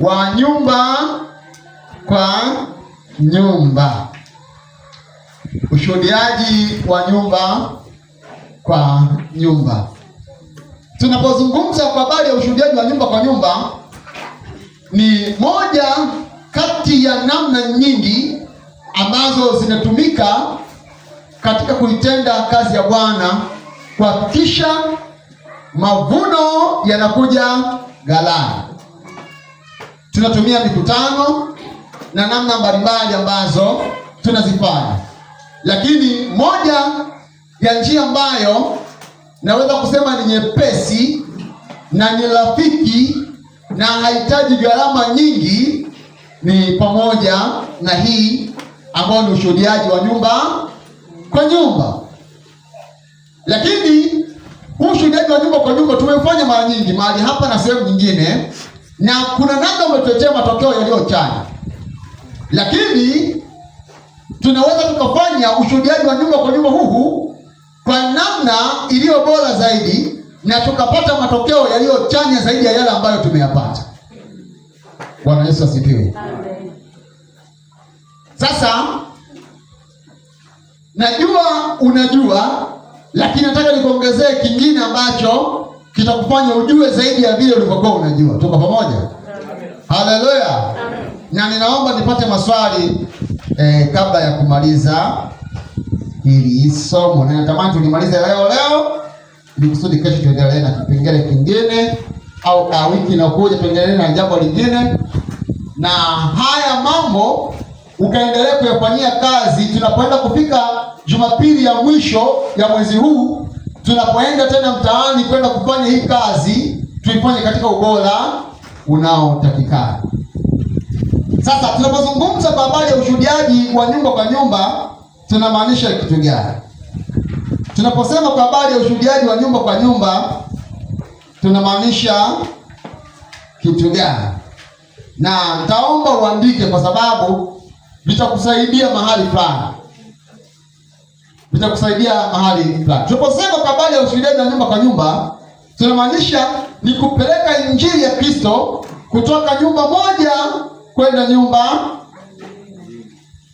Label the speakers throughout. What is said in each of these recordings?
Speaker 1: wa nyumba kwa nyumba. Ushuhudiaji wa nyumba kwa nyumba. Tunapozungumza kwa habari ya ushuhudiaji wa nyumba kwa nyumba, ni moja kati ya namna nyingi ambazo zinatumika katika kuitenda kazi ya Bwana kuhakikisha mavuno yanakuja ghalani. Tunatumia mikutano na namna mbalimbali ambazo tunazifanya, lakini moja ya njia ambayo naweza kusema ni nyepesi na ni rafiki na haihitaji gharama nyingi ni pamoja na hii ambayo ni ushuhudiaji wa nyumba kwa nyumba. Lakini huu ushuhudiaji wa nyumba kwa nyumba tumefanya mara nyingi mahali hapa na sehemu nyingine, na kuna namna umetuletea matokeo yaliyochanya, lakini tunaweza tukafanya ushuhudiaji wa nyumba kwa nyumba huu kwa namna iliyo bora zaidi na tukapata matokeo yaliyochanya zaidi ya yale ambayo tumeyapata. Bwana Yesu asifiwe. Amen. Sasa najua unajua, lakini nataka nikuongezee kingine ambacho kitakufanya ujue zaidi ya vile ulivyokuwa unajua. Tuko pamoja? Haleluya. Na ninaomba nipate maswali kabla ya kumaliza hili somo. Na natamani tulimalize leo ili kusudi kesho tuendelee na kipengele kingine, au wiki inayokuja tuendelee na jambo lingine, na haya mambo ukaendelea kuyafanyia kazi. Tunapoenda kufika Jumapili ya mwisho ya mwezi huu, tunapoenda tena mtaani kwenda kufanya hii kazi, tuifanye katika ubora unaotakikana. Sasa tunapozungumza kwa habari ya ushuhudiaji wa nyumba kwa nyumba, tunamaanisha kitu gani? Tunaposema kwa habari ya ushuhudiaji wa nyumba kwa nyumba, tunamaanisha kitu gani? Na nitaomba uandike kwa sababu vitakusaidia mahali fulani. Tunaposema kwa habari ya ushuhudiaji wa nyumba kwa nyumba, tunamaanisha ni kupeleka injili ya Kristo kutoka nyumba moja kwenda nyumba.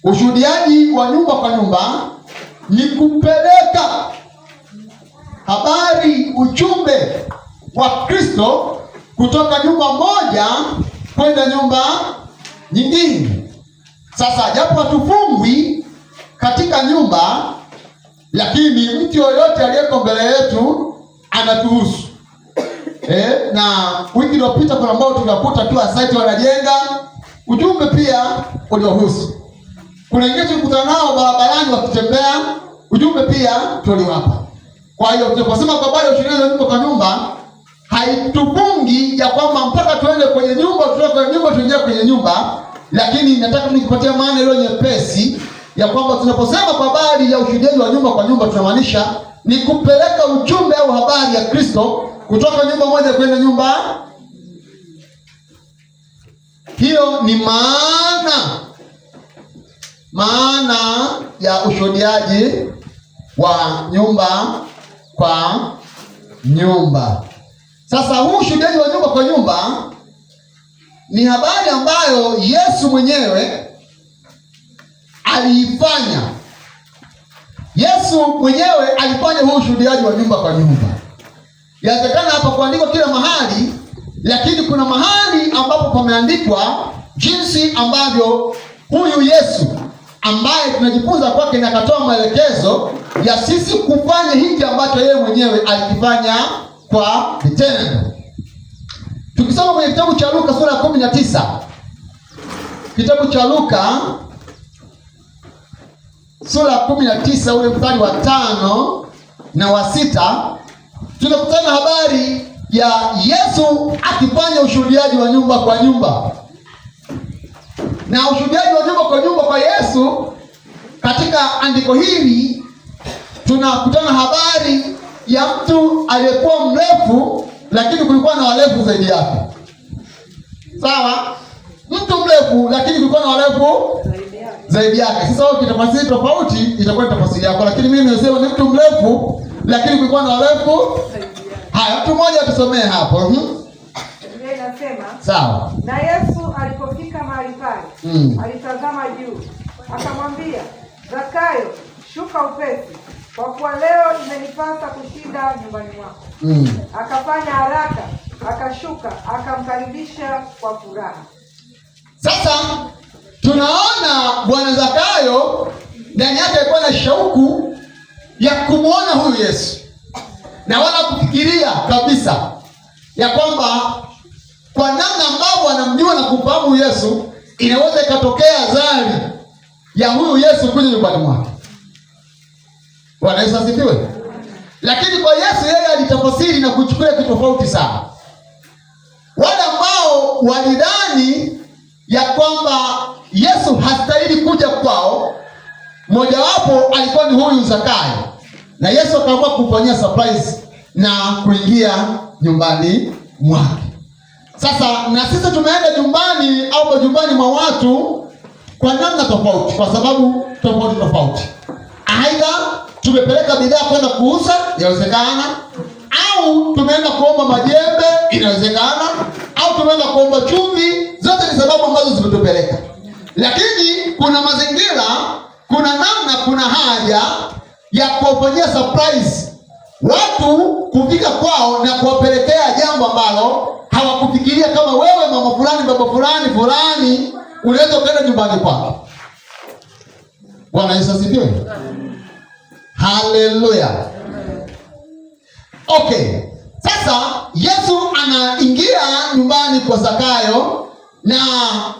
Speaker 1: Ushuhudiaji wa nyumba kwa nyumba ni kupeleka habari, ujumbe wa Kristo kutoka nyumba moja kwenda nyumba nyingine. Sasa japo hatufungwi katika nyumba, lakini mtu yoyote aliyeko mbele yetu anatuhusu. Na wiki iliyopita kuna ambao tunakuta tu site wanajenga, ujumbe pia uliohusu. Kuna wengine tukutana nao barabarani wakitembea, ujumbe pia tuliwapa. Kwa hiyo tunaposema kwa habari ya ushuhudiaji wa nyumba kwa nyumba, haitufungi ya kwamba mpaka tuende kwenye nyumba, tutoke kwenye nyumba tuingie kwenye nyumba, lakini nataka nikupatia maana ile nyepesi ya kwamba tunaposema kwa habari ya ushuhudiaji wa nyumba kwa nyumba, tunamaanisha ni kupeleka ujumbe au habari ya Kristo kutoka nyumba moja kwenda nyumba. Hiyo ni maana ya ushuhudiaji wa nyumba kwa nyumba. Sasa huu ushuhudiaji wa nyumba kwa nyumba ni habari ambayo Yesu mwenyewe aliifanya. Yesu mwenyewe alifanya huu ushuhudiaji wa nyumba kwa nyumba. Inawezekana hapa kuandikwa kila mahali, lakini kuna mahali ambapo pameandikwa jinsi ambavyo huyu Yesu ambaye tunajifunza kwake na akatoa maelekezo ya sisi kufanya hiki ambacho yeye mwenyewe alikifanya kwa vitendo. Tukisoma kwenye kitabu cha Luka sura ya 19, kitabu cha Luka sura ya 19 ule mstari wa 5 na wa 6, tunakutana habari ya Yesu akifanya ushuhudiaji wa nyumba kwa nyumba. Na ushuhudiaji wa nyumba kwa nyumba kwa Yesu, katika andiko hili tunakutana habari ya mtu aliyekuwa mrefu, lakini kulikuwa na warefu zaidi yake. Sawa? Mtu mrefu lakini kulikuwa na warefu zaidi yake. Sasa wewe kitafasiri tofauti itakuwa tafasiri yako, lakini mimi nasema ni mtu mrefu lakini kulikuwa na warefu. Haya, mtu mmoja atusomee hapo.
Speaker 2: Biblia inasema,
Speaker 1: sawa.
Speaker 2: Na Yesu mahali pale, alitazama juu, akamwambia, Zakayo, shuka upesi, kwa kuwa leo imenipasa kushinda nyumbani mwako. Akafanya haraka, akashuka, akamkaribisha kwa furaha.
Speaker 1: Sasa tunaona Bwana Zakayo ndani yake alikuwa na shauku ya kumwona huyu Yesu, na wala kufikiria kabisa ya kwamba kwa namna ambavyo anamjua na kumfahamu Yesu inaweza ikatokea zari ya huyu Yesu kuja nyumbani mwake. Bwana Yesu asifiwe. Lakini kwa Yesu yeye alitafasiri na kuchukulia kitu tofauti sana. Wale ambao walidhani ya kwamba Yesu hastahili kuja kwao, mojawapo alikuwa ni huyu Zakayo, na Yesu akaamua kumfanyia surprise na kuingia nyumbani mwake. Sasa na sisi tumeenda nyumbani au majumbani mwa watu kwa namna tofauti, kwa sababu tofauti. Aidha tumepeleka bidhaa kwenda kuuza, inawezekana, au tumeenda kuomba majembe, inawezekana, au tumeenda kuomba chumvi. Zote ni sababu ambazo zimetupeleka. Lakini kuna mazingira, kuna namna, kuna haja ya kuwafanyia surprise watu, kufika kwao na kuwapelekea jambo ambalo hawakufikiria. Kama wewe mama fulani, baba fulani, unaweza kwenda nyumbani kwake. Bwana Yesu asifiwe. Haleluya. Okay. Sasa Yesu anaingia nyumbani kwa Zakayo, na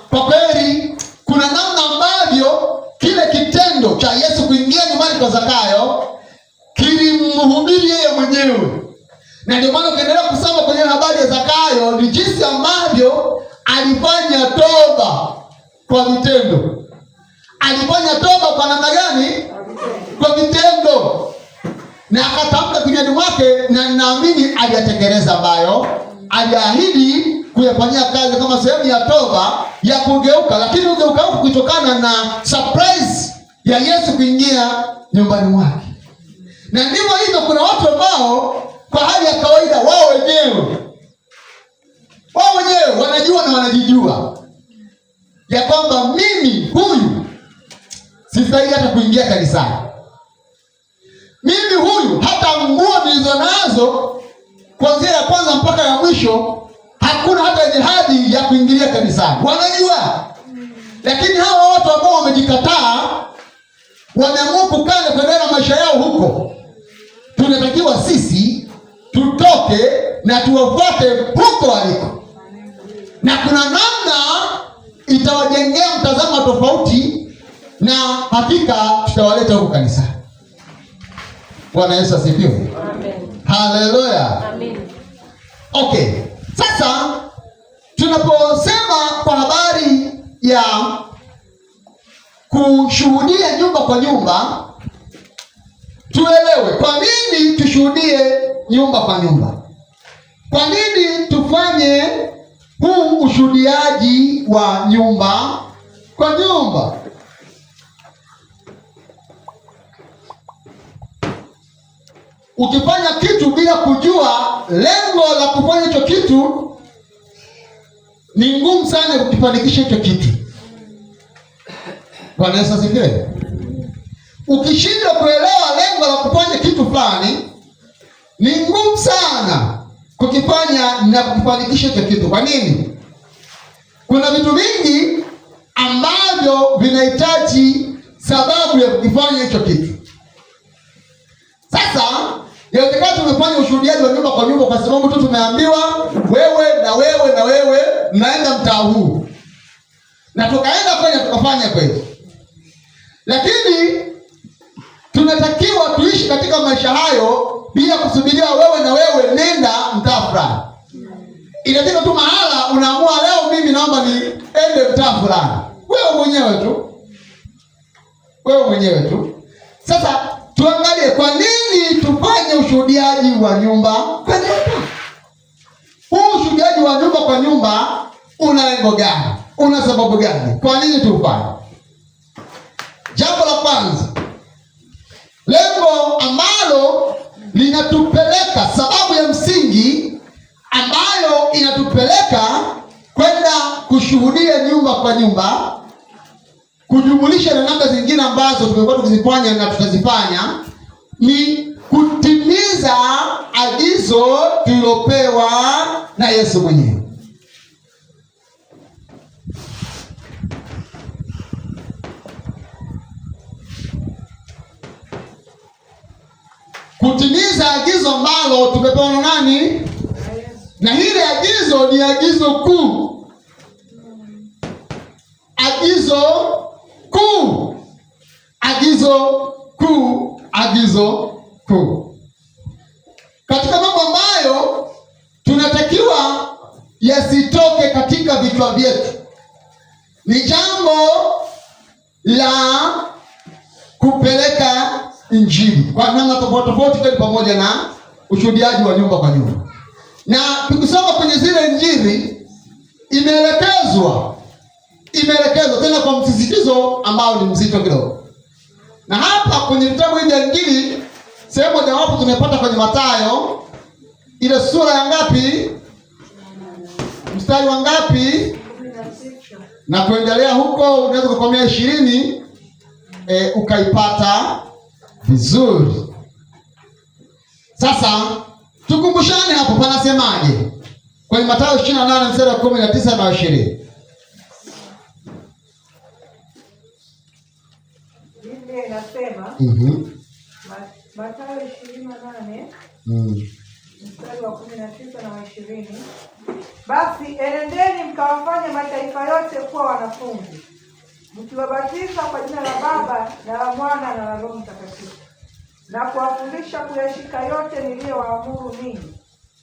Speaker 1: kwa kweli kuna namna ambavyo kile kitendo cha Yesu kuingia nyumbani kwa Zakayo kilimhubiri yeye mwenyewe. Na ndio maana ukiendelea kusoma kwenye habari ya Zakayo ni jinsi ambavyo alifanya toba kwa vitendo. Alifanya toba kwa namna gani? Kwa vitendo. Na akatamka kinywani mwake, na ninaamini aliyatekeleza ambayo aliahidi kuyafanyia kazi kama sehemu ya toba ya kugeuka. Lakini ugeuka huko kutokana na surprise ya Yesu kuingia nyumbani mwake. Na ndivyo hivyo, kuna watu ambao kwa hali ya kawaida wao wenyewe wanajua na wanajijua ya kwamba mimi huyu sistahili hata kuingia kanisani. Mimi huyu hata nguo nilizo nazo kuanzia ya kwanza mpaka ya mwisho hakuna hata jihadi ya kuingilia kanisani. Wanajua. Lakini hawa watu ambao wamejikataa, wameamua kukaa na kuendelea na maisha yao huko, tunatakiwa sisi tutoke na tuwafuate huko waliko. Na kuna namna itawajengea mtazamo tofauti, na hakika tutawaleta huko kanisani. Bwana Yesu asifiwe. Amen. Haleluya. Amen. Okay. Sasa tunaposema kwa habari ya kushuhudia nyumba kwa nyumba, tuelewe kwa nini tushuhudie nyumba kwa nyumba. Kwa nini tufanye huu ushuhudiaji wa nyumba kwa nyumba? Ukifanya kitu bila kujua lengo la kufanya hicho kitu, ni ngumu sana kukifanikisha hicho kitu. Bwana Yesu asifiwe. Ukishindwa kuelewa lengo la kufanya kitu fulani, ni ngumu sana kukifanya na kukifanikisha hicho kitu. Kwa nini? Kuna vitu vingi ambavyo vinahitaji sababu ya kukifanya hicho kitu. Sasa inawezekana tumefanya ushuhudiaji wa nyumba kwa nyumba kwa sababu tu tumeambiwa wewe na wewe na wewe mnaenda mtaa huu, na tukaenda kwenye tukafanya kweli. Lakini tunatakiwa tuishi katika maisha hayo bila kusubiria wewe na wewe nenda mtaa fulani. Inafika tu mahala unaamua leo mimi naomba niende mtaa fulani. Wewe mwenyewe tu. Sasa tuangalie kwa nini tufanye ushuhudiaji wa nyumba kwa nyumba. Huu ushuhudiaji wa nyumba kwa nyumba una lengo gani? Una sababu gani? Kwa nini tufanye? Jambo la kwanza, lengo ambalo linatupeleka, sababu ya msingi ambayo inatupeleka kwenda kushuhudia nyumba kwa nyumba, kujumulisha na namba zingine ambazo tumekuwa tukizifanya na tutazifanya, ni kutimiza agizo tulilopewa na Yesu mwenyewe. Kutimiza agizo ambalo tumepewa na nani? Na hili agizo ni agizo kuu. Agizo kuu. Agizo kuu. Agizo kuu. Katika mambo ambayo tunatakiwa yasitoke katika vichwa vyetu, ni jambo la kupeleka Injili kwa namna tofauti tofauti, pamoja na ushuhudiaji wa nyumba kwa nyumba. Na tukisoma kwenye zile Injili, imeelekezwa tena kwa msisitizo ambao ni mzito kidogo. Na hapa kwenye vitabu hivi vya Injili, sehemu mojawapo tumepata kwenye Mathayo ile sura ya ngapi? Mstari wa ngapi? Na kuendelea huko, unaweza kukomea 20 ukaipata vizuri. Sasa tukumbushane hapo panasemaje kwenye Mathayo 28 mstari wa 19 na 20.
Speaker 2: Biblia inasema Mathayo 28 mstari wa 19 na 20, basi enendeni mkawafanye mataifa yote kuwa wanafunzi, mkiwabatiza kwa jina la Baba na la Mwana na la Roho Mtakatifu, na kuwafundisha kuyashika yote niliyowaamuru ninyi.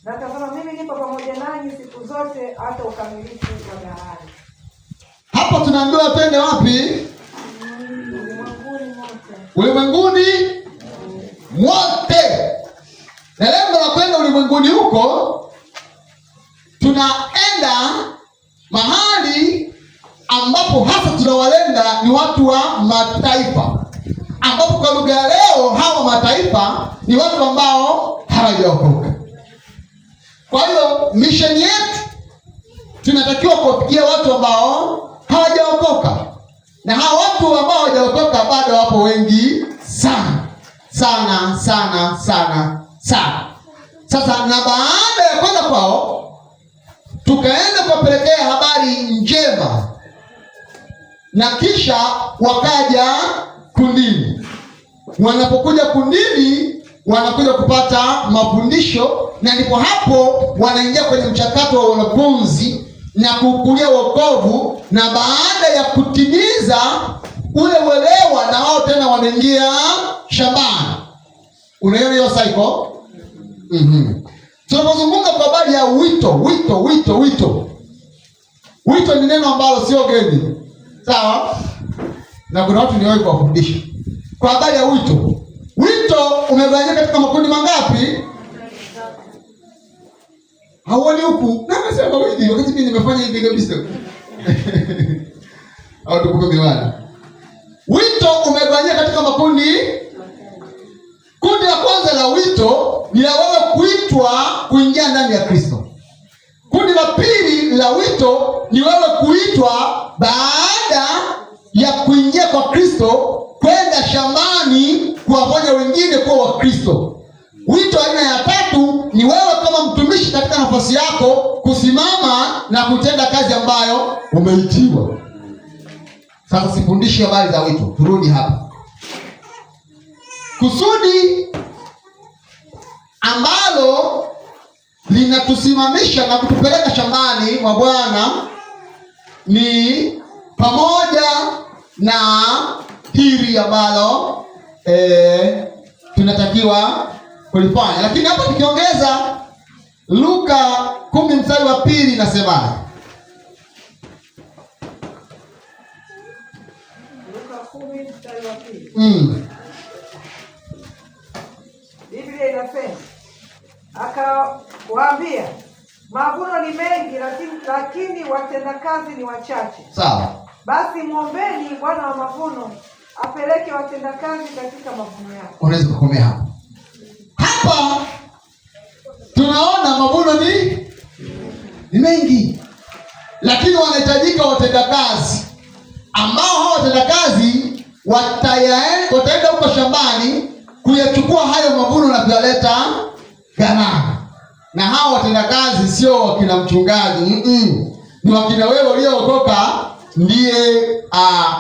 Speaker 2: Na tazama, mimi nipo pamoja nanyi siku zote hata ukamilifu wa dahari.
Speaker 1: Hapo tunaambiwa twende wapi? Ulimwenguni mote. Na lengo la kwenda ulimwenguni huko, tunaenda mahali ambapo hasa tunawalenga ni watu wa mataifa, ambapo kwa lugha ya leo hawa mataifa ni watu ambao hawajaokoka. Kwa hiyo misheni yetu tunatakiwa kuwafikia watu ambao hawajaokoka, na hawa watu ambao hawajaokoka bado wapo wengi sana sana sana sana sana. Sasa na baada ya kwenda kwao, tukaenda kuwapelekea habari njema, na kisha wakaja kundini. Wanapokuja kundini, wanakuja kupata mafundisho, na ndipo hapo wanaingia kwenye mchakato wa wanafunzi na kukulia wokovu. Na baada ya kutimiza ule uelewa, na wao tena wanaingia shambani. Unaona hiyo cycle? Tunapozungumza kwa habari ya wito ni neno ambalo sio geni, sawa? Na kuna watu niwahi kuwafundisha kwa habari ya wito. Wito umegawanyika katika makundi mangapi? Hauoni huku? Na nasema hivi wakati mimi nimefanya hivi kabisa. Au tukupe miwani. Wito umegawanyika katika makundi. Kundi la kwanza la wito ni la wewe kuitwa kuingia ndani ya Kristo. Kundi la pili la wito ni wewe kuitwa baada ya kuingia kwa Kristo kwenda shambani kuwafanya wengine kuwa Wakristo. Wito aina ya tatu ni wewe kama mtumishi katika nafasi yako kusimama na kutenda kazi ambayo umeitiwa. Sasa sifundishi habari za wito, turudi hapa. Kusudi ambalo linatusimamisha na kutupeleka shambani mwa Bwana ni pamoja na hili ambalo tunatakiwa kulifanya. Lakini hapa tukiongeza Luka 10 mstari wa 2 nasema,
Speaker 2: Luka 10 mstari wa 2. Biblia inasema, akawaambia, mavuno ni mengi lakini watendakazi ni wachache.
Speaker 1: Sawa.
Speaker 2: Basi muombeni Bwana wa mavuno apeleke watendakazi katika mavuno yake.
Speaker 1: Unaweza kukomea hapa. Hapa tunaona mavuno ni mengi lakini wanahitajika watendakazi ambao hao watendakazi wataenda huko shambani kuyachukua hayo mavuno na kuyaleta ghalani. Na hao watendakazi sio wakina mchungaji, ni wakina wewe uliookoka, ndiye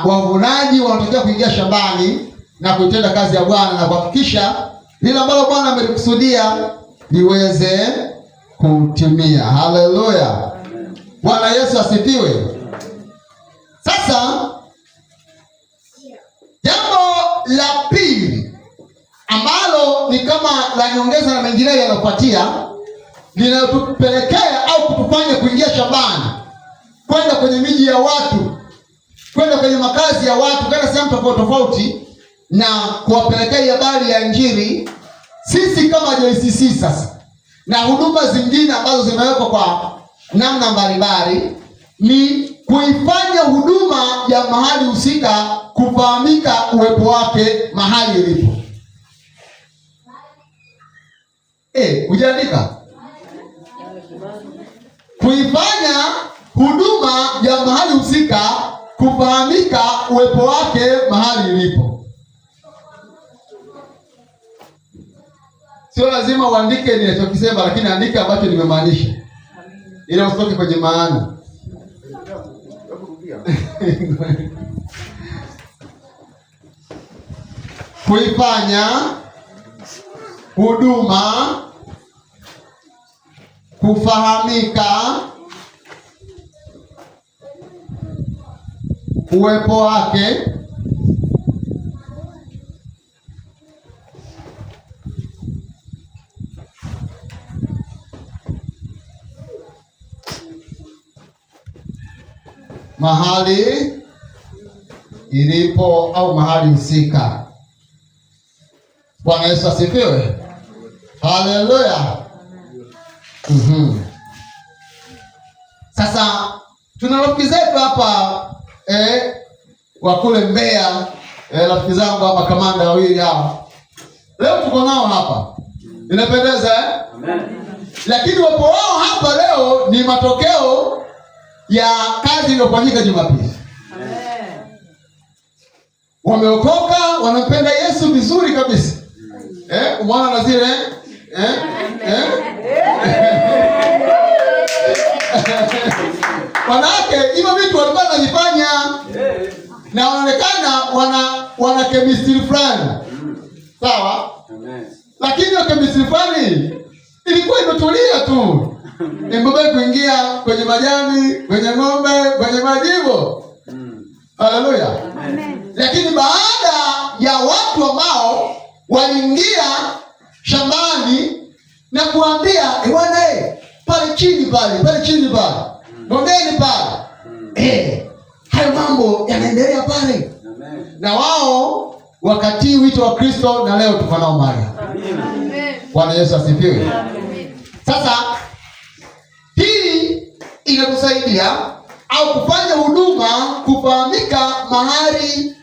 Speaker 1: wavunaji wanatokea kuingia shambani na kuitenda kazi ya Bwana na kuhakikisha lile ambalo Bwana amelikusudia liweze kutimia. Haleluya. Bwana Yesu asifiwe. Sasa jambo la pili ambalo ni kama la nyongeza na mengine yanafuatia, linalotupelekea au kutufanya kuingia shambani, kwenda kwenye miji ya watu, kwenda kwenye makazi ya watu, kwenda sehemu tofauti tofauti na kuwapelekea habari ya Injili. Sisi kama JCC sasa na huduma zingine ambazo zimewekwa kwa namna mbalimbali, ni kuifanya huduma ya mahali husika kufahamika uwepo wake mahali ilipo. Ujaandika? Kuifanya huduma ya mahali husika kufahamika uwepo wake mahali ilipo. Sio lazima uandike ninachokisema, lakini andika ambacho nimemaanisha, ili usitoke kwenye maana. Kuifanya huduma kufahamika uwepo wake mahali ilipo au mahali husika. Bwana Yesu asifiwe. Haleluya. Sasa tuna rafiki zetu hapa wa kule Mbeya, rafiki zangu hapa, kamanda wawili hapa. Leo tuko nao hapa. Inapendeza Amen. Lakini wapo wao hapa leo ni matokeo ya kazi iliyofanyika Jumapili. Amen. Wameokoka, wanampenda Yesu vizuri kabisa. Umeona na zile wanawake hivyo vitu walikuwa wanavifanya na wanaonekana wana chemistry fulani. Sawa? Amen. Lakini hiyo chemistry fulani ilikuwa imetulia tu. Ng'ombe kuingia kwenye majani, kwenye ng'ombe, kwenye majivo. Haleluya. Amen. Lakini baada ya watu ambao waliingia shambani na kuambia bwana pale chini pale bondeni pale, hayo mambo yanaendelea pale. Amen. Na wao wakati wito wa Kristo, na leo tuko nao mahali. Amen. Bwana Yesu asifiwe. Amen. Sasa hii inakusaidia au kufanya huduma kufahamika mahali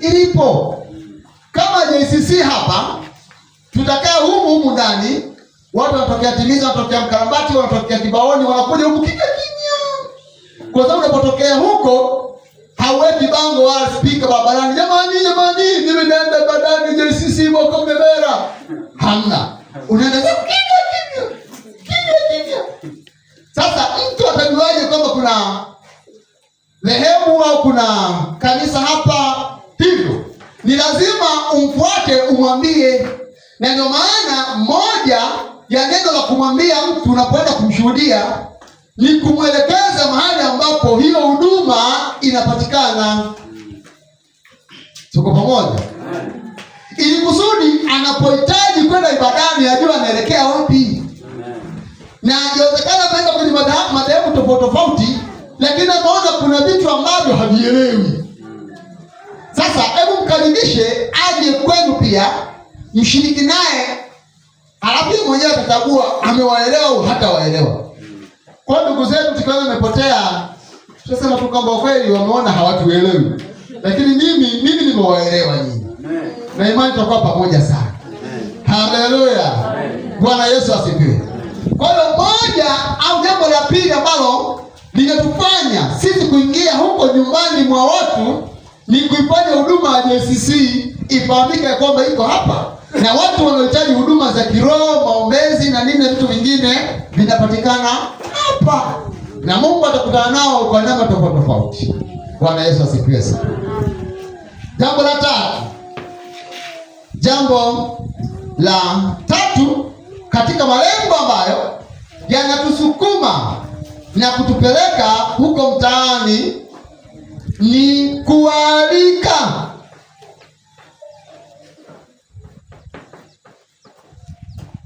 Speaker 1: ilipo. Kama JCC hapa tutakaa humu ndani, watu wanatokea Timiza, wanatokea Mkarabati, wanatokea Kibaoni, wanakuja huku kimya. Kwa sababu unapotokea huko hauweki bango wala speaker barabarani, jamani mimi naenda badani JCC mwako Mbebera. Hamna. Unaenda kimya. Sasa mtu atajuaje kwamba kuna dhehebu au kuna kanisa hapa? Hivyo ni lazima umfuate, umwambie. Na ndio maana moja ya neno la kumwambia mtu unapoenda kumshuhudia ni kumwelekeza mahali ambapo hiyo huduma inapatikana. Tuko pamoja? Ili kusudi anapohitaji kwenda ibadani ajue anaelekea wapi. Na inawezekana kwenda kwenye madhehebu tofauti, lakini anaona kuna vitu ambavyo havielewi. Sasa hebu mkaribishe aje kwenu pia, mshiriki naye, alafu mwenyewe atachagua amewaelewa au hatawaelewa. Kwa ndugu zetu tukiona wamepotea, tunasema tu kwamba kweli wameona hawatuelewi. Lakini mimi nimewaelewa nyinyi. Na imani tutakuwa pamoja sana. Haleluya. Bwana Yesu asifiwe. Kwa hiyo moja au jambo la pili ambalo linatufanya sisi kuingia huko nyumbani mwa watu ni kuifanya huduma ya JCC ifahamike kwamba iko hapa, na watu wanaohitaji huduma za kiroho, maombezi na nini na vitu vingine vinapatikana hapa, na Mungu atakutana nao kwa namna tofauti tofauti. Bwana Yesu asifiwe sana. Jambo la tatu katika malengo ambayo yanatusukuma na kutupeleka huko mtaani ni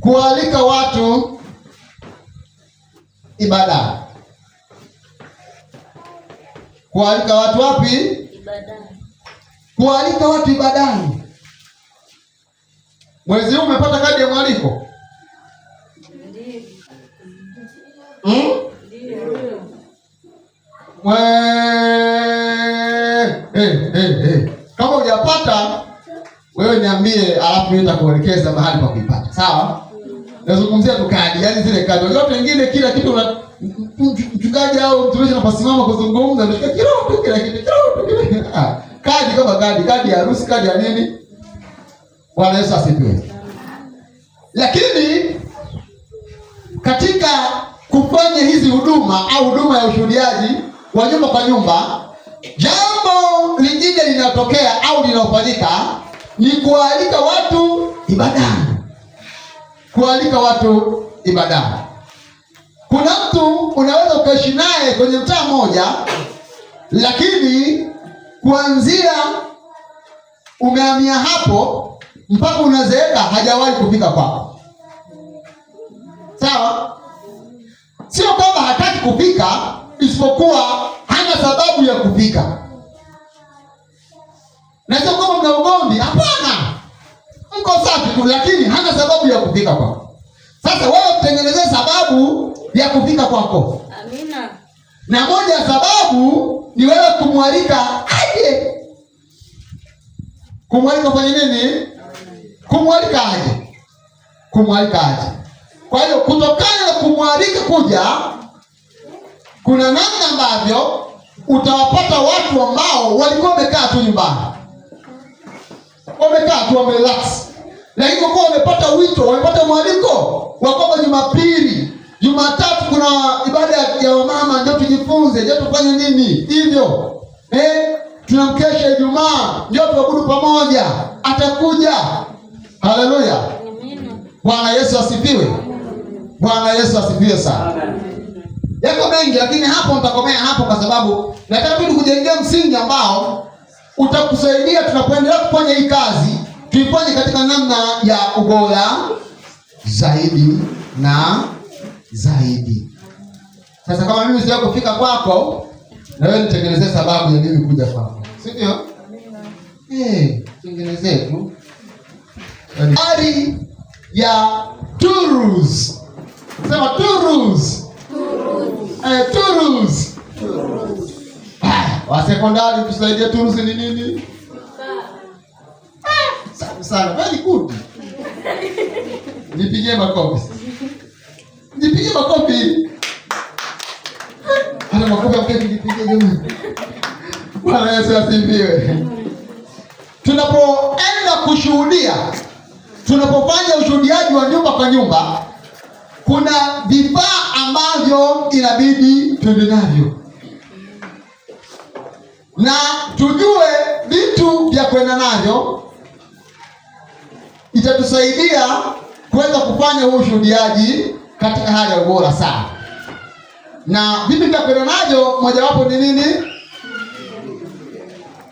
Speaker 1: kualika watu ibadani. Kualika watu wapi? Ibadani. Kualika watu ibadani. Mwezi huu umepata kadi ya mwaliko? Ndio. Kama hujapata wewe niambie, alafu nitakuelekeza mahali pa kuipata. Sawa? Nazungumzia tu kadi, yaani zile kadi. Watu wengine kila kitu mchungaji au mtumishi anaposimama kuzungumza anashika kiroho kila kitu. Kadi kama kadi ya harusi, kadi ya nini? Bwana Yesu asifiwe. Lakini katika kufanya hizi huduma au huduma ya ushuhudiaji wa nyumba kwa nyumba, jambo lingine linatokea au linafanyika ni kualika watu ibadani. Kualika watu ibadani. Kuna mtu unaweza ukaishi naye kwenye mtaa mmoja, lakini kuanzia umehamia hapo mpaka unazeeka hajawahi kufika kwako. Sawa? Sio kwamba hataki kufika, isipokuwa hana sababu ya kufika. Na sio kwamba mna ugomvi, hapana. Mko safi tu, lakini hana sababu ya kufika kwako. Sasa wewe utengenezee sababu ya kufika kwako. Amina. Na moja ya sababu ni wewe kumwalika aje. Kumwalika fanye nini? Kumwalika aje. Kumwalika aje. Kwa hiyo kutokana na kumwalika kuja, kuna namna ambavyo utawapata watu ambao walikuwa wamekaa tu nyumbani. Wamekaa tu wamerelax. Lakini kwa wamepata wito, wamepata mwaliko wa kwamba Jumapili, Jumatatu kuna ibada ya wamama, ndio tujifunze, ndio tufanye nini? Hivyo. Tunamkesha Ijumaa, ndio tuabudu pamoja. Atakuja. Haleluya. Bwana Yesu asifiwe. Bwana Yesu asifiwe sana. Yako mengi, lakini hapo nitakomea hapo kwa sababu nataka tu kujengea msingi ambao utakusaidia tunapoendelea kufanya hii kazi, tuifanye katika namna ya ubora zaidi na zaidi. Sasa kama mimi sija kufika kwako, na wewe nitengenezee sababu ya mimi kuja kwako. Si ndio? Tengenezee tu. Ari ya Turus. Sema Turus. Turus. Wa sekondari tusaidie Turus ni nini? Sana. Very good. Nipigie makofi. Nipigie makofi. Hana makofi ambaye nipigie jamani. Bwana Yesu asifiwe. Tunapoenda kushuhudia, tunapofanya ushuhudiaji wa nyumba kwa nyumba, kuna vifaa ambavyo inabidi tuende navyo. Na tujue vitu vya kwenda navyo itatusaidia kuweza kufanya huu ushuhudiaji katika hali ya ubora sana. Na vitu vya kwenda navyo mojawapo ni nini?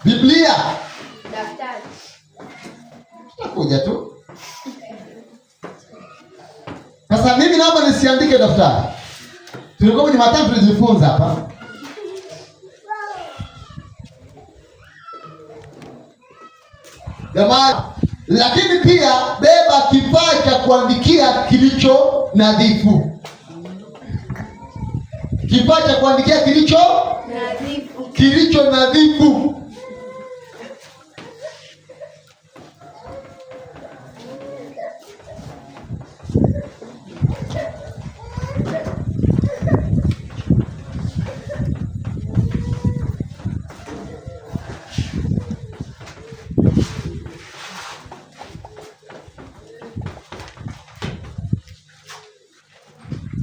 Speaker 1: Biblia. Daftari. Tutakuja tu. Sasa mimi naomba nisiandike daftari. Tulikuwa kwenye Jumatatu tulijifunza hapa. Jamani, lakini pia beba kifaa cha kuandikia kilicho nadhifu. Kifaa cha kuandikia kilicho nadhifu. Kilicho nadhifu.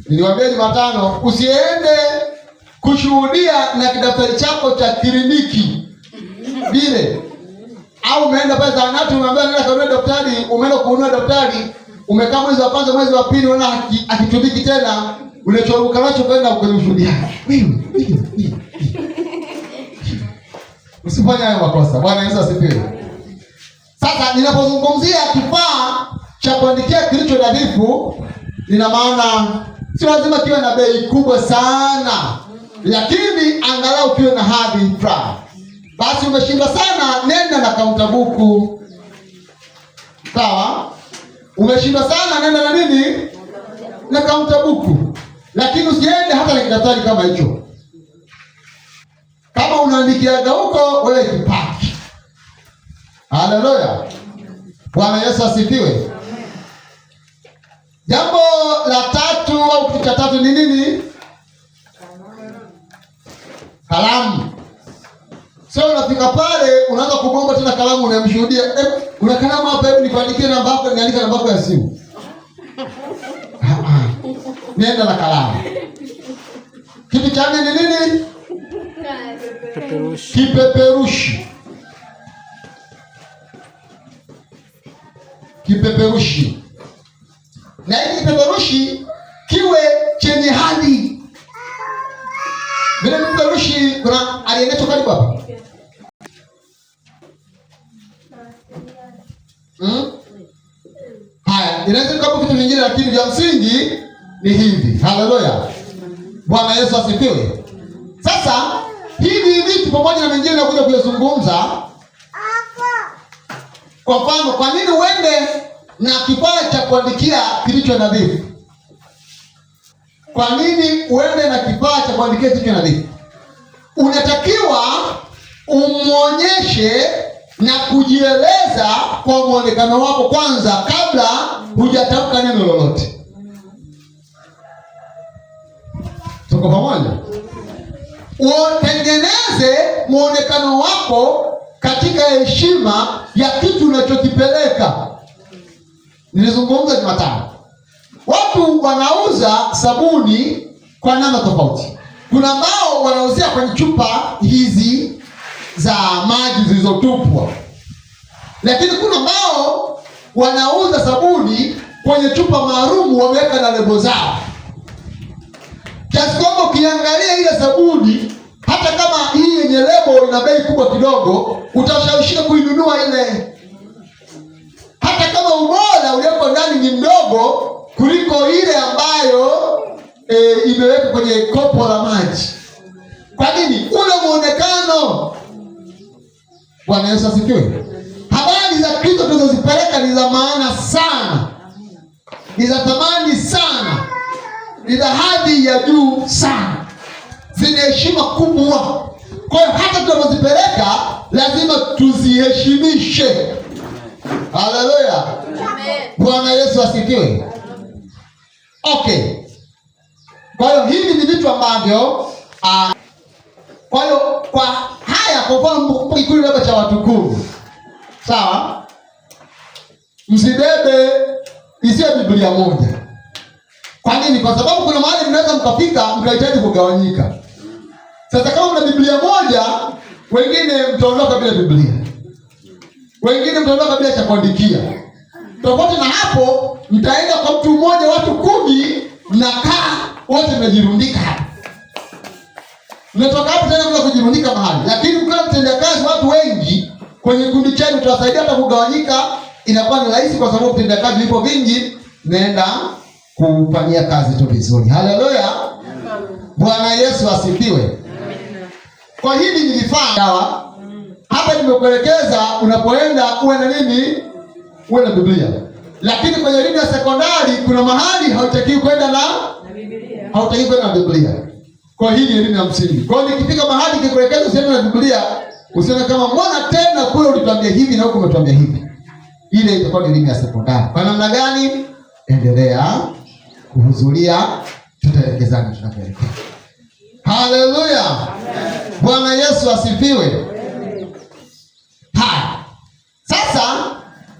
Speaker 1: Niliwaambia Jumatano usiende kushuhudia na kidaftari chako cha kliniki vile. Au umeenda pale zahanati umeambia nenda kununua daftari, umeenda kununua daftari, umekaa mwezi wa kwanza, mwezi wa pili unaona akitumiki tena, unachoruka nacho kwenda kushuhudia. Usifanye hayo makosa. Bwana Yesu asifiwe. Sasa ninapozungumzia kifaa cha kuandikia kilicho nadhifu, nina maana sio lazima kiwe na bei kubwa sana, lakini angalau kiwe na hadhi fulani. Basi umeshinda sana, nenda na kaunta buku. Sawa? Umeshinda sana, nenda na nini? Na kaunta buku. Lakini usiende hata na kidaftari kama hicho. Kama unaandikiaga huko, wewe kipaki. Haleluya. Bwana Yesu asifiwe. Jambo la tatu au kitu cha tatu ni nini? Kalamu. Sio unafika pale unaanza kubomba tena kalamu, unamshuhudia. Una kalamu hapa, hebu nikuandikie namba yako, niandike namba yako ya simu. Nenda na kalamu. Kitu cha nne ni nini? Kipeperushi. Kipeperushi. Na hiki kipeperushi kiwe chenye hadhi. Vile kipeperushi kuna aliyenacho karibu hapa. Haya, inaweza kama vitu vingine, lakini vya msingi ni hivi. Haleluya. Bwana Yesu asifiwe. Sasa hivi vitu pamoja na mengine nakuja kuyazungumza. Kwa mfano, kwa nini uende na kifaa cha kuandikia kilicho nadhifu? Kwa nini uende na kifaa cha kuandikia kilicho nadhifu? Unatakiwa umuonyeshe na kujieleza kwa muonekano wako kwanza kabla hujatamka neno lolote. Tuko pamoja? Utengeneze muonekano wako katika heshima ya kitu unachokipeleka. Nilizungumza Jumatano. Watu wanauza sabuni kwa namna tofauti. Kuna ambao wanauzia kwenye chupa hizi za maji zilizotupwa. Lakini kuna ambao wanauza sabuni kwenye chupa maalum, wameweka na lebo zao. Kiasi kwamba ukiangalia ile sabuni, hata kama hii yenye lebo ina bei kubwa kidogo, utashawishika kuinunua ile. Hata kama ubora ulioko ndani ni mdogo kuliko ile ambayo imewekwa kwenye kopo la maji. Kwa nini? Ule muonekano. Bwana Yesu asifiwe. Habari za Kristo tunazozipeleka ni za maana sana, ni za thamani sana, ni za hadhi ya juu sana, zina heshima kubwa. Kwa hiyo hata tunapozipeleka lazima tuziheshimishe. Haleluya. Bwana Yesu asifiwe. Okay. Kwa hiyo hivi ni vitu ambavyo kwa hiyo kwa haya, kwa mfano kikundi labda cha watu 10. Sawa? Msibebe isiyo Biblia moja. Kwa nini? Kwa sababu kuna mahali mnaweza mkafika mkahitaji kugawanyika. Sasa kama mna Biblia moja, wengine mtaondoka bila Biblia. Wengine mtaondoka bila cha kuandikia. Tofauti na hapo, mtaenda kwa mtu mmoja, watu 10 mnakaa wote mmejirundika hapo. Mnatoka hapo tena mna kujirundika mahali. Lakini mkiwa mtendea kazi watu wengi kwenye kundi chenu, tutawasaidia hata kugawanyika, inakuwa ni rahisi kwa sababu mtendea kazi vipo vingi, naenda kufanyia kazi tu vizuri. Haleluya. Bwana Yesu asifiwe. Kwa hili ni vifaa dawa. Hapa nimekuelekeza unapoenda uwe na nini? Uwe na Biblia. Lakini kwenye elimu ya sekondari kuna mahali hautakiwi kwenda na Biblia. Hautakiwi kwenda na Biblia. Kwa hili ni elimu ya msingi. Kwa hiyo nikifika mahali nikikuelekeza usiende na Biblia, usione kama mbona tena kule ulituambia hivi na huko umetuambia hivi. Ile itakuwa ni elimu ya sekondari. Kwa namna gani? Endelea kuhudhuria, tutaelekezana tunapoelekea. Haleluya. Bwana Yesu asifiwe. Haya. Sasa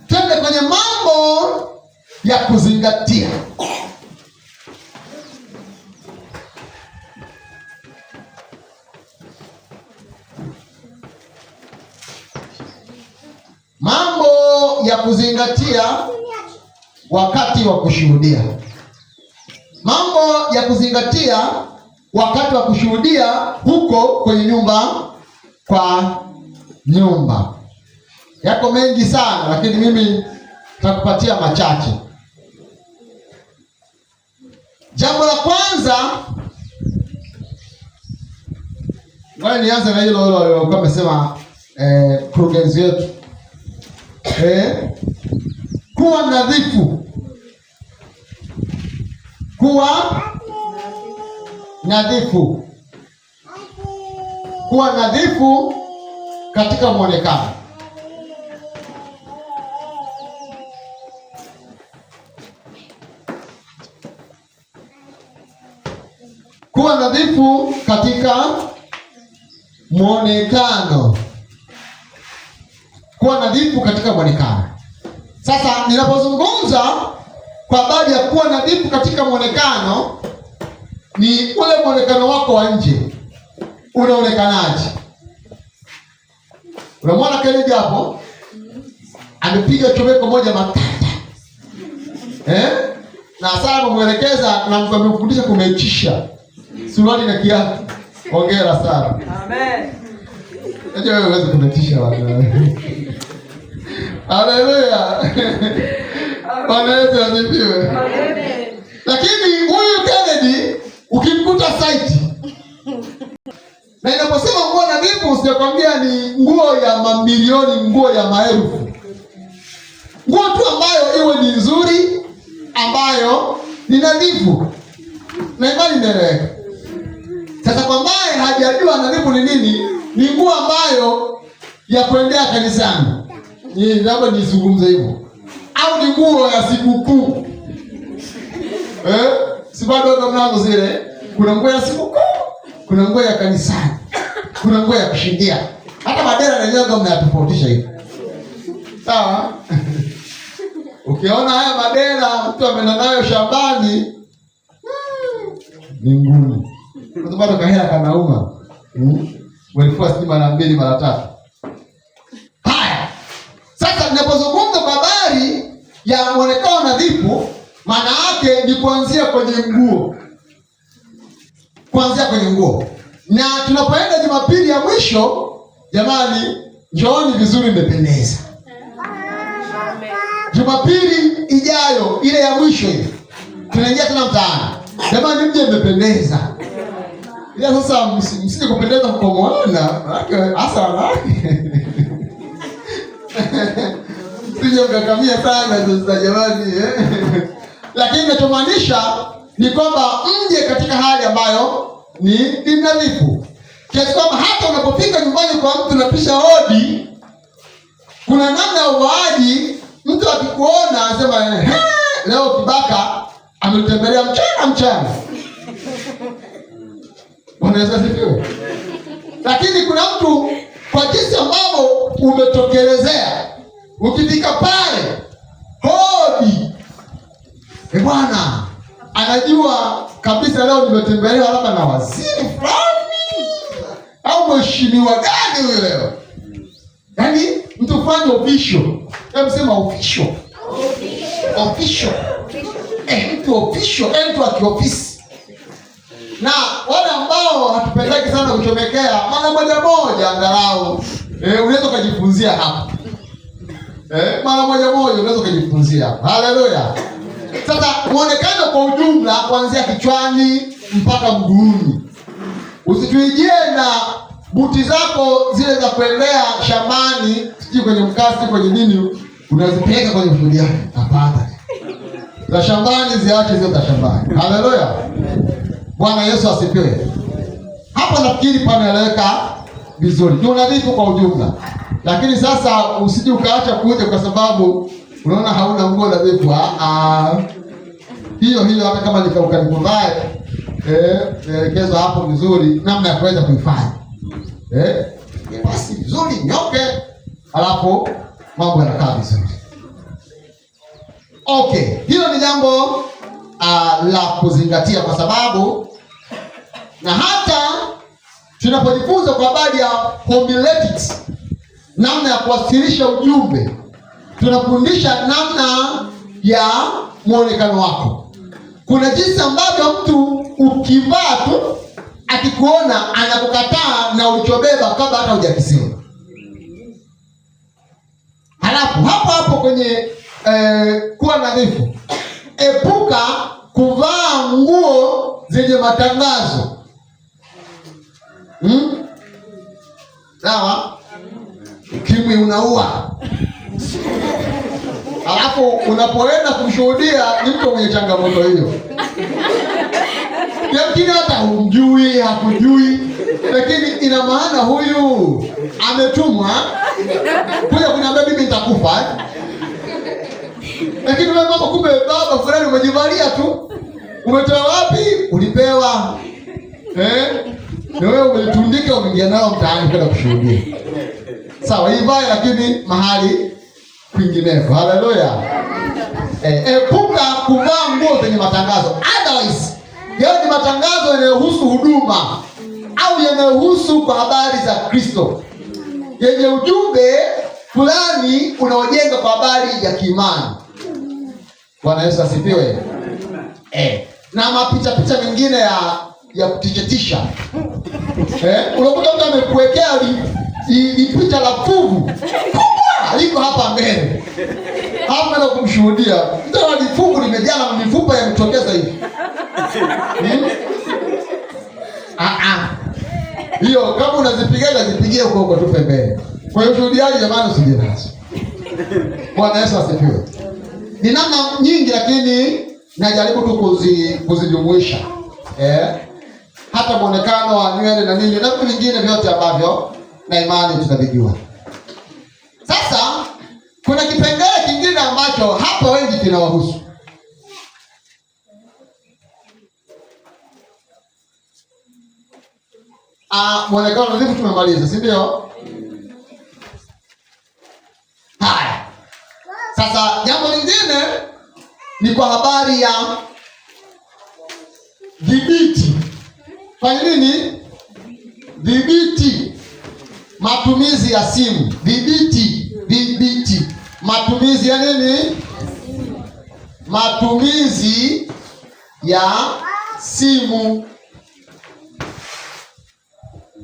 Speaker 1: twende kwenye mambo ya kuzingatia. Mambo ya kuzingatia wakati wa kushuhudia. Mambo ya kuzingatia wakati wa kushuhudia huko kwenye nyumba kwa nyumba. Yako mengi sana, lakini mimi nitakupatia machache. Jambo la kwanza, ngoja nianze na hilo kama amesema mkurugenzi wetu. Kuwa nadhifu. Kuwa nadhifu. Kuwa nadhifu katika muonekano. Kuwa nadhifu katika muonekano. Kuwa nadhifu katika muonekano. Sasa ninapozungumza kwa habari ya kuwa nadhifu katika muonekano, ni ule muonekano wako wa nje. Unaonekanaje? Unamwona Kennedy hapo amepiga chomeko moja matata, na sasa kumwelekeza na kumfundisha kumechisha suruali na kiatu. Hongera sana. Amen. Ndio wewe uweze kumetisha watu. Haleluya. Bwana Yesu asifiwe. Amen. Lakini huyu Kennedy ukimkuta site, na inaposema nguo nadhifu, usikwambia ni nguo ya mamilioni, nguo ya maelfu. Nguo tu ambayo iwe ni nzuri, ambayo ni nadhifu. Na imani inaeleweka. Sasa kwa ambaye hajajua nadhifu ni nini, ni nguo ambayo ya kuendea kanisani. Ni labda nizungumze hivyo. Au ni nguo ya sikukuu. Si bado ndo mnazo zile. Kuna nguo ya sikukuu, kuna nguo ya kanisani, kuna nguo ya kushindia. Hata madera na nyoga mnayatofautisha hivi. Sawa? Ukiona haya madera mtu ameenda nayo shambani, ni ngumu. Kwa sababu kahela kanauma. Walifua sisi mara 2 mara 3. Haya. Sasa ninapozungumza kwa habari ya muonekano nadhifu, maana yake ni kuanzia kwenye nguo. Kuanzia kwenye nguo. Na tunapoenda Jumapili ya mwisho, jamani, njooni vizuri mmependeza. Jumapili ijayo ile ya mwisho ile, tunaingia tena mtaani. Jamani, mje mmependeza. Ila sasa msije kupendeza kwa muona, hasa wanawake. Sije mkakamia sana sasa jamani. Lakini ninachomaanisha ni kwamba mje katika hali ambayo ni nadhifu. Kiasi kwamba hata unapofika nyumbani kwa mtu unapisha hodi, kuna namna ya uvaaji, mtu akikuona anasema leo Kibaka ametembelea mchana. Bwana Yesu asifiwe. Lakini kuna mtu kwa jinsi ambavyo umetokelezea, ukifika pale hodi, bwana anajua kabisa leo nimetembelewa labda na waziri fulani au mheshimiwa gani huyo leo. Yaani mtu fanye official. Hebu sema official. Official. Mtu official, mtu wa kiofisi. Na wale ambao hatupendeki sana kuchomekea, mara moja angalau unaweza kujifunzia hapa. Mara moja unaweza kujifunzia hapa. Haleluya. Sasa muonekano kwa ujumla kuanzia kichwani mpaka mguuni. Usituijie na buti zako zile za kuendea shambani, siji kwenye mkasi, kwenye nini, unazipeleka kwenye mfudiani. Hapana. Za shambani ziache zile za shambani. Haleluya. Bwana Yesu asifiwe. Hapo nafikiri panaeleweka vizuri. Ni unadhifu kwa ujumla. Lakini sasa usije ukaacha kuja kwa sababu unaona hauna nguo nadhifu. Hiyo hata kama ukanivae elekezo hapo vizuri namna ya kuweza kuifanya. Basi vizuri nyoke, alafu mambo yanakaa vizuri. Okay, hilo ni jambo la kuzingatia, kwa sababu na hata tunapojifunza kwa habari ya homiletics, namna ya kuwasilisha ujumbe, tunafundisha namna ya muonekano wako. Kuna jinsi ambavyo mtu ukivaa tu akikuona anakukataa na ulichobeba kabla hata hujakisiwa. Halafu hapo hapo kwenye kuwa nadhifu, epuka kuvaa nguo zenye matangazo. Sawa? Ukimwi unaua. Halafu unapoenda kumshuhudia ni mtu mwenye changamoto hiyo. Lakini hata humjui, hakujui, lakini ina maana huyu ametumwa kuja kuniambia mimi nitakufa. Lakini wewe mama, kumbe baba fulani umejivalia tu. Umetoa wapi? Ulipewa. Na wewe umetundika, umeingia nao mtaani kwenda kushuhudia. Sawa, ivae lakini mahali kwingineko. Haleluya. Epuka kuvaa nguo zenye matangazo. Otherwise, yao ni matangazo yanayohusu huduma au yanayohusu kwa habari za Kristo, yenye ujumbe fulani unaojenga kwa habari ya kiimani. Bwana Yesu asifiwe. Na mapicha mengine ya kutishatisha. Unakuta mtu amekuwekea picha la fuvu liko hapa mbele, hapa na kumshuhudia mtu ana fuvu limejaa na mifupa yametokeza hivi. Hiyo kama unazipigia huko tu pembeni. Kwa hiyo shuhudiaji, jamani, usije nazo. Bwana Yesu asifiwe. Ni namna nyingi, lakini najaribu tu kuzijumuisha. Hata muonekano wa nywele na nini na vitu vingine vyote ambavyo na imani tutavijua. Sasa kuna kipengele kingine ambacho hapa wengi kinawahusu. Muonekano nadhifu tumemaliza, si ndio? Haya. Sasa jambo lingine ni kwa habari ya dhibiti. Fanya nini? Dhibiti matumizi ya simu. Dhibiti matumizi ya nini? Matumizi ya simu.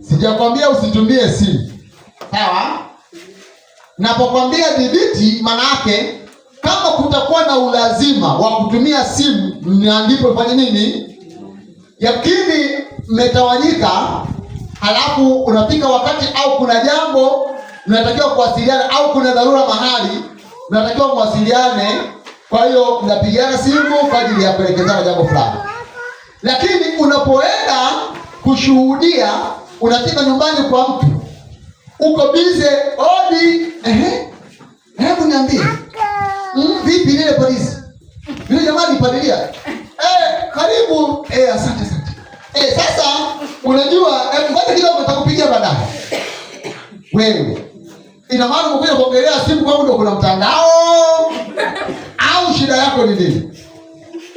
Speaker 1: Sijakwambia usitumie simu. Sawa? Napokwambia dhibiti, maana yake kama kutakuwa na ulazima wa kutumia simu, ndipo fanye nini? Yakini mmetawanyika, halafu unafika wakati au kuna jambo mnatakiwa kuwasiliana au kuna dharura mahali mnatakiwa kuwasiliane, kwa hiyo mnapigiana simu kwa ajili ya kuelekezana jambo fulani. Lakini unapoenda kushuhudia, unafika nyumbani kwa mtu, uko bize, odi, hebu niambie, vipi ile polisi? Yule jamaa alipadilia. Karibu. Asante. Sasa unajua, ngoja kidogo nitakupigia baadaye. Wewe ina maana umekuja kuongelea simu kwangu ndio kuna mtandao au shida yako ni nini?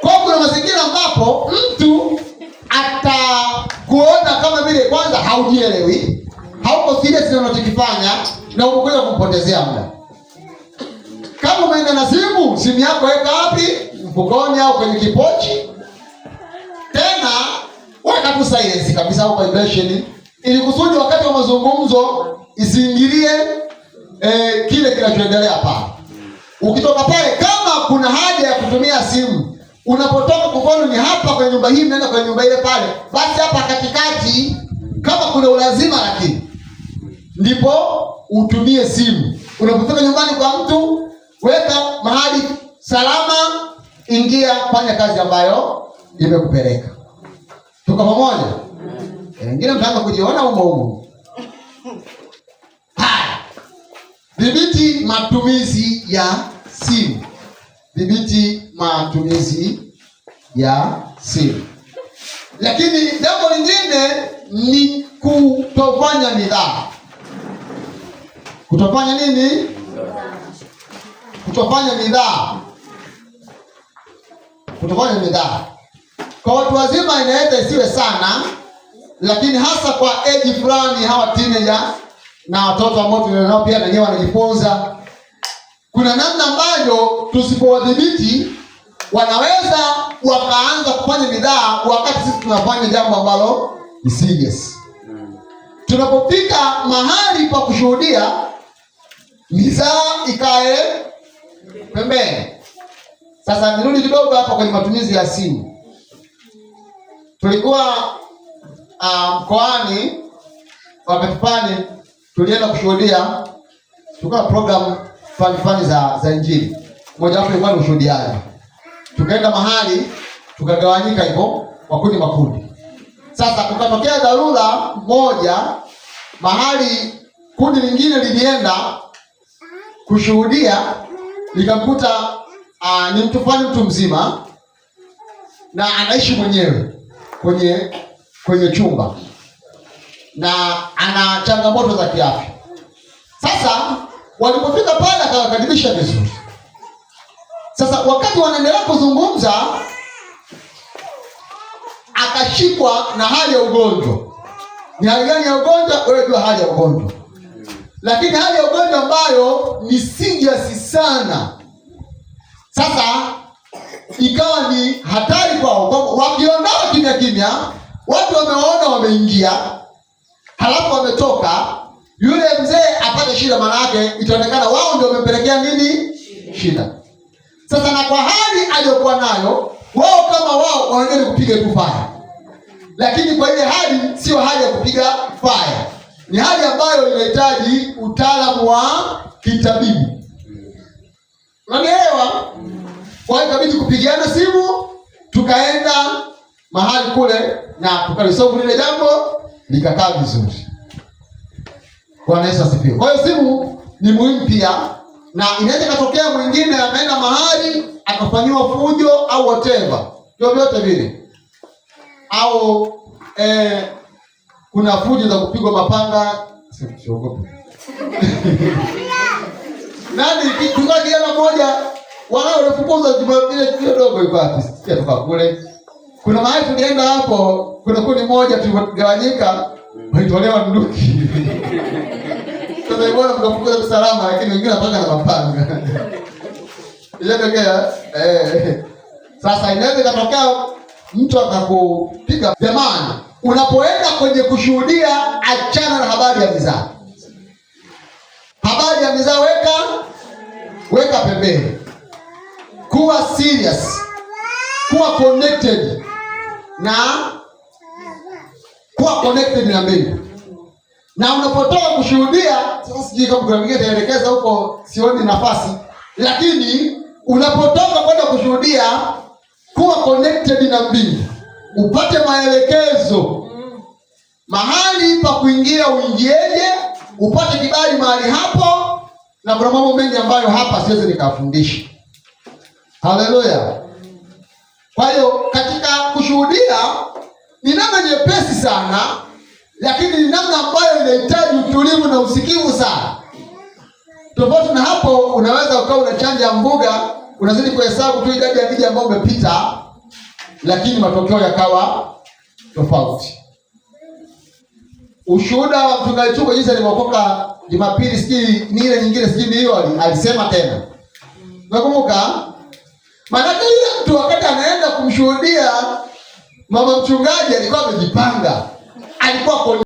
Speaker 1: Kwa kuna mazingira ambapo mtu atakuona kama vile kwanza haujielewi, hauko serious na unachokifanya na umekuja kumpotezea muda. Kama umeenda na simu yako weka wapi? Mfukoni au kwenye kipochi. Tena weka tu silence kabisa au vibration, ili kusudi wakati wa mazungumzo isiingilie kile kinachoendelea pale. Ukitoka pale, kama kuna haja ya kutumia simu, unapotoka kufanya ni hapa kwenye nyumba hii, mnaenda kwenye nyumba ile pale, basi hapa katikati kama kuna ulazima, lakini ndipo utumie simu. Unapofika nyumbani kwa mtu, weka mahali salama, ingia, fanya kazi ambayo imekupeleka. Tuko pamoja? Wengine mtaanza kujiona humo. Haya. Dhibiti matumizi ya simu. Lakini jambo lingine ni kutofanya midhaa. Kutofanya nini? Kutofanya midhaa. Kwa watu wazima inaweza isiwe sana, lakini hasa kwa age fulani, hawa teenager na watoto ambao tunao pia na wenyewe wanajifunza, kuna namna ambayo tusipowadhibiti wanaweza wakaanza kufanya bidhaa wakati sisi tunafanya jambo ambalo ni serious. Tunapofika mahali pa kushuhudia, bidhaa ikae pembeni. Sasa nirudi kidogo hapa kwenye matumizi ya simu. Tulikuwa mkoani wakati fulani tulienda kushuhudia, tulikuwa na program fulani za Injili. Moja wapo ilikuwa ni ushuhudiaji. Tukaenda mahali tukagawanyika hivyo makundi. Sasa kukatokea dharura moja mahali kundi lingine lilienda kushuhudia, likamkuta ni mtu fulani, mtu mzima na anaishi mwenyewe kwenye chumba na ana changamoto za kiafya. Sasa walipofika pale akawakaribisha vizuri. Sasa wakati wanaendelea kuzungumza, akashikwa na hali ya ugonjwa. Ni hali gani ya ugonjwa? Wewe jua hali ya ugonjwa, lakini hali ya ugonjwa ambayo ni serious sana. Sasa ikawa ni hatari kwao, wakiondoka kimya, watu wamewaona wameingia, halafu wametoka, yule mzee apate shida, maana yake itaonekana wao ndio wamepelekea nini shida. Sasa na kwa hali aliyokuwa nayo, wao kama wao wanaenda kupiga tu fire, lakini kwa ile hali sio hali ya kupiga fire, ni hali ambayo inahitaji utaalamu wa kitabibu. Unaelewa? Kwa hiyo ikabidi kupigiana simu, tukaenda mahali kule na tukalisolve lile jambo, likakaa vizuri. Bwana Yesu asifiwe. Kwa hiyo simu ni muhimu pia, na inaweza katokea mwingine ameenda mahali akafanyiwa fujo au whatever, vyovyote vile, au kuna fujo za kupigwa mapanga, siogope. Nani kichukua kijana mmoja wanaorefukuza ile kidogo iko wapi? Sikia toka kule. Kuna mahali tulienda hapo, kuna kundi moja tuligawanyika, walitolewa nduki. Sasa ibora mkafukuza salama, lakini wengine wanapanga na mapanga. Ilitokea sasa inaweza katokea mtu akakupiga. Jamani, unapoenda kwenye kushuhudia, achana na habari ya mizaa. Habari ya mizaa weka pembeni. Kuwa serious, kuwa connected na Mungu. Na unapotoka kushuhudia, sasa sijui kama kuna mwingine ataelekeza huko, sioni nafasi, lakini unapotoka kwenda kushuhudia, kuwa connected na Mungu. Upate maelekezo mahali pa kuingia uingieje, upate kibali mahali hapo, na kuna mambo mengi ambayo hapa siwezi nikafundisha. Haleluya. Kwa hiyo katika kushuhudia ni namna nyepesi sana, lakini ni namna ambayo inahitaji utulivu na usikivu sana. Tofauti na hapo, unaweza ukawa unachanja mbuga, unazidi kuhesabu tu idadi ya miji ambayo umepita, lakini matokeo yakawa tofauti. Ushuhuda wa mchungaji Chuko jinsi alivyokoka Jumapili, sijui ni ile nyingine, sijui ni hiyo, alisema tena. Unakumbuka? Maana yule mtu wakati anaenda kumshuhudia mama mchungaji alikuwa amejipanga. Alikuwa